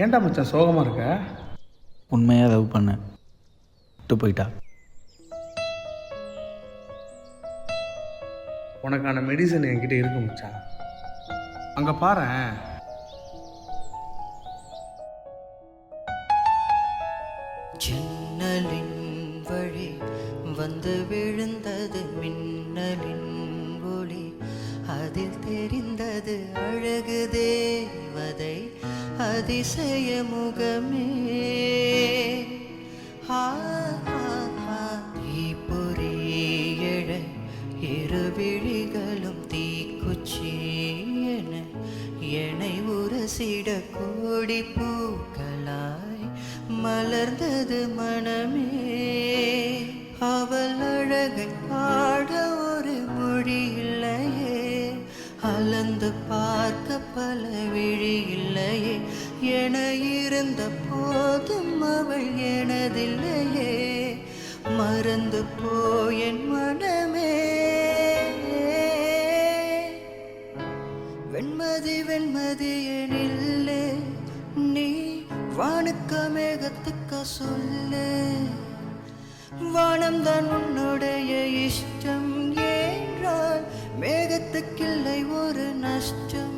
ஏன்டா மச்சான் சோகமாக இருக்க? உண்மையாக லவ் பண்ண விட்டு போயிட்டா. உனக்கான மெடிசன் என்கிட்ட இருக்கு மச்சான். அங்கே பாரேன். ஜன்னலின் வழி வந்து விழுந்தது மின்னலின் ஒளி, அதில் தெரிந்தது அழகு தேவதை அதிசய முகமே. தீப்பொறி எழ இரு விழிகளும் தீக்குச்சி என என்னை உரசிட கோடி பூக்களாய் மலர்ந்தது மனமே. அவள் அழகை பாட ஒரு மொழி இல்லையே, அளந்து பார்க்க பல விழி இல்லையே. என இருந்த போதும் அவள் எனதில்லையே, மறந்து போயன் மனமே. வெண்மதி வெண்மதி எனில்லே, நீ வானுக்க மேகத்துக்க சொல்லு. வானம்தான் உன்னுடைய இஷ்டம் என்றால் மேகத்துக்கில்லை ஒரு நஷ்டம்.